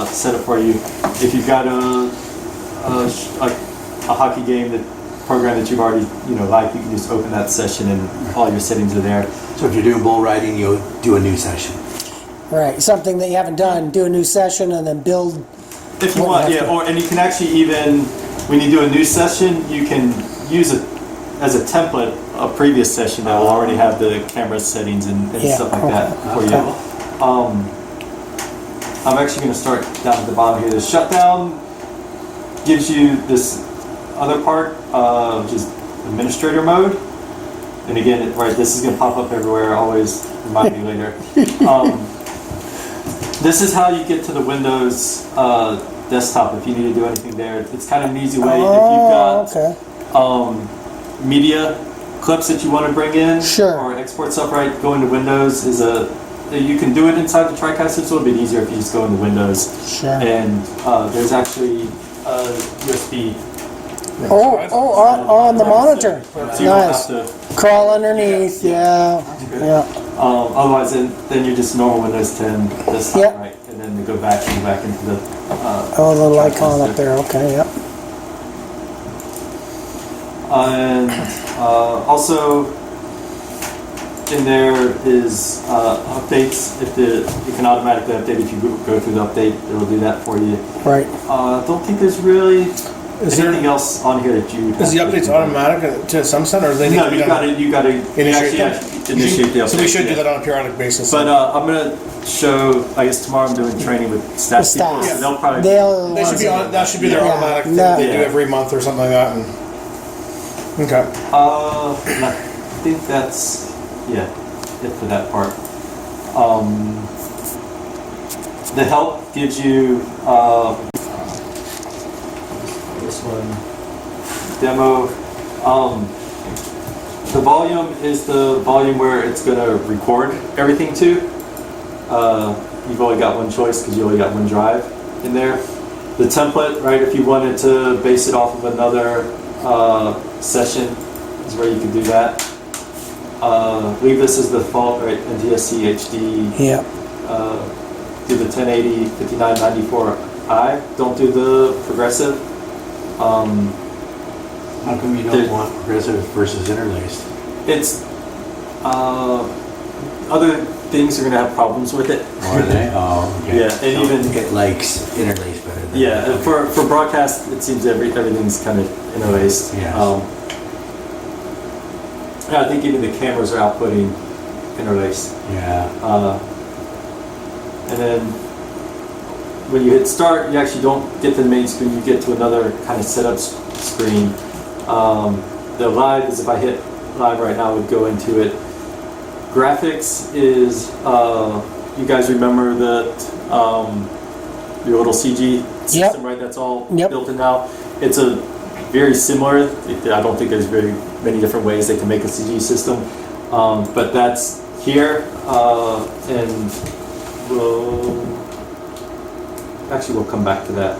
set up for you. If you've got a hockey game program that you've already like, you can just open that session and all your settings are there. So if you're doing bull riding, you'll do a new session. Right, something that you haven't done, do a new session and then build. If you want, yeah, and you can actually even, when you do a new session, you can use it as a template, a previous session that will already have the camera settings and stuff like that for you. I'm actually going to start down at the bottom here. The shutdown gives you this other part, which is administrator mode. And again, right, this is going to pop up everywhere. Always remind me later. This is how you get to the Windows desktop if you need to do anything there. It's kind of an easy way. If you've got media clips that you want to bring in or export stuff, right, go into Windows you can do it inside the Tricaster. It's a little bit easier if you just go into Windows. And there's actually a USB. On the monitor. So you don't have to crawl underneath. Otherwise, then you're just normal Windows 10 desktop, right? And then you go back into the. The little icon up there. Okay, yep. And also in there is updates. It can automatically update if you go through the update. It'll do that for you. Right. I don't think there's really anything else on here that you. Is the updates automatic to some extent, or they need to be done? You got to initiate the update. So we should do that on a periodic basis. But I'm gonna show. I guess tomorrow I'm doing training with staff people. So they'll probably. That should be their automatic thing they do every month or something like that. Okay. I think that's it for that part. The help gives you this one demo. The volume is the volume where it's going to record everything to. You've only got one choice because you only got one drive in there. The template, right? If you wanted to base it off of another session, is where you can do that. Leave this as the default, right? NTSC HD. Yeah. Do the 1080 5994i. Don't do the progressive. How come you don't want progressive versus interlaced? It's other things are going to have problems with it. Are they? Oh, okay. Yeah, and even it likes interlaced better. Than for broadcast, it seems everything's kind of interlaced. Yeah. I think even the cameras are outputting interlaced. Yeah. And then when you hit start, you actually don't get to the main screen. You get to another kind of setup screen. The live is, if I hit live right now, would go into it. Graphics is, you guys remember that your little CG system, right? That's all built in now. It's a very similar. I don't think there's very many different ways they can make a CG system, but that's here, and we'll come back to that.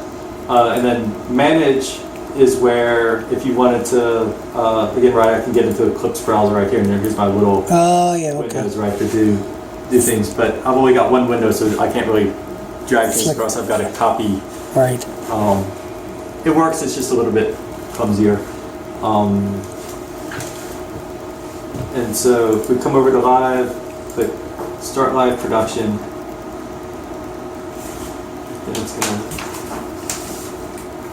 And then manage is where if you wanted to, again, right, I can get into a clips browser right here, and here's my little windows, right, to do things. But I've only got one window, so I can't really drag things across. I've got to copy. Right. It works. It's just a little bit clumsier. And so if we come over to live, click start live production, then it's going to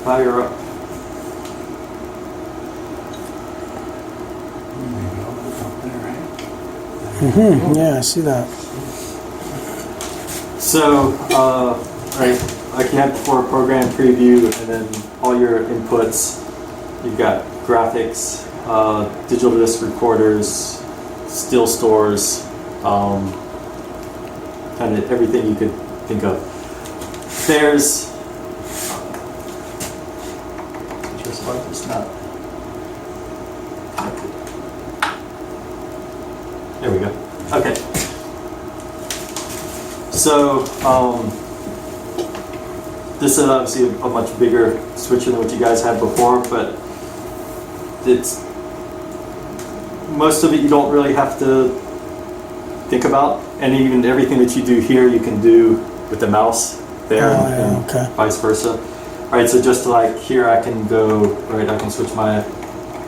fire up. Yeah, I see that. So, right, like you had before, program preview, and then all your inputs. You've got graphics, digital disc recorders, still stores, kind of everything you could think of. There's just like it's not. There we go. Okay. So this is obviously a much bigger switcher than what you guys had before, but it's most of it you don't really have to think about, and even everything that you do here you can do with the mouse there, Oh, yeah, and okay. vice versa. All right, so just like here, I can go right. I can switch my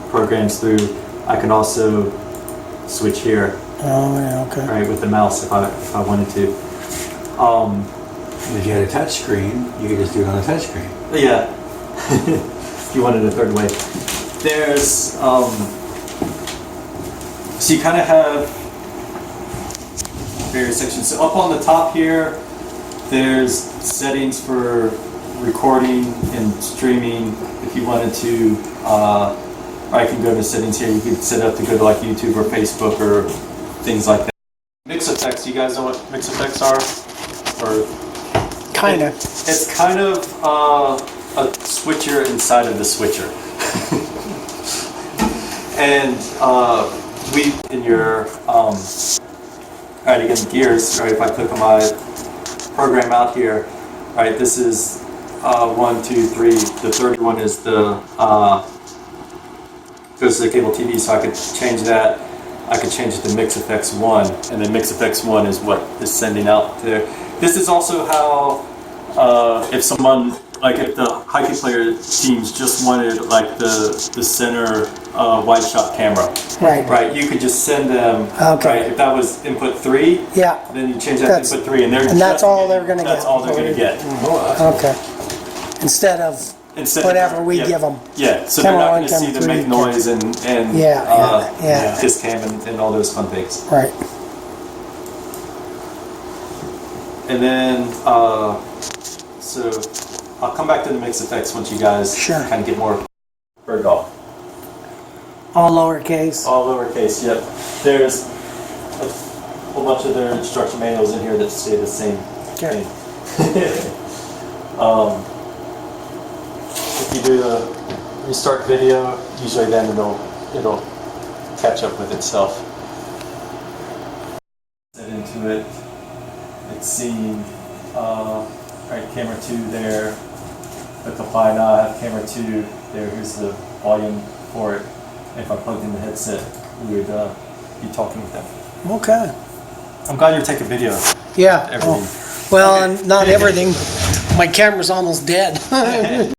programs through. I can also switch here, Oh, yeah, okay. right, with the mouse if I wanted to. If you had a touch screen, you could just do it on the touch screen. Yeah, if you wanted a third way. There's so you kind of have various sections. So up on the top here, there's settings for recording and streaming. If you wanted to, I can go to settings here. You could set up to go to like YouTube or Facebook or things like that. Mix effects. You guys know what mix effects are? Or Kind of. it's kind of a switcher inside of the switcher. And we in your right, again, gears, right, if I click on my program out here, right, this is 1, 2, 3, the third one is the goes to the cable TV, so I could change that. I could change it to Mix Effects 1, and then Mix Effects 1 is what is sending out there. This is also how, if someone, like if the hockey player teams just wanted like the center wide shot camera, Right. right, you could just send them, Okay. right, if that was input 3, Yeah. then you change that That's- to input 3, and and that's all they're gonna That's get. all they're gonna get. Okay. Instead of Instead, whatever we yeah, give them. Yeah, so Camera they're not one, going to see camera them three, make noise and Yeah. kiss cam and all those fun things. Right. And then, so I'll come back to the mix effects once you guys Sure. kind of get more bird off. All lowercase. All lowercase, yep. There's a whole bunch of their instruction manuals in here that say the same Okay. thing. If you do the restart video, usually then it'll catch up with itself. Set into it. It's seeing right, camera 2 there. Click apply now. I have camera 2 there. Here's the volume for it. If I plugged in the headset, we would be talking with them. Okay. I'm glad you're taking video. Yeah. Everything. Oh. Well, and not everything. My camera's almost dead.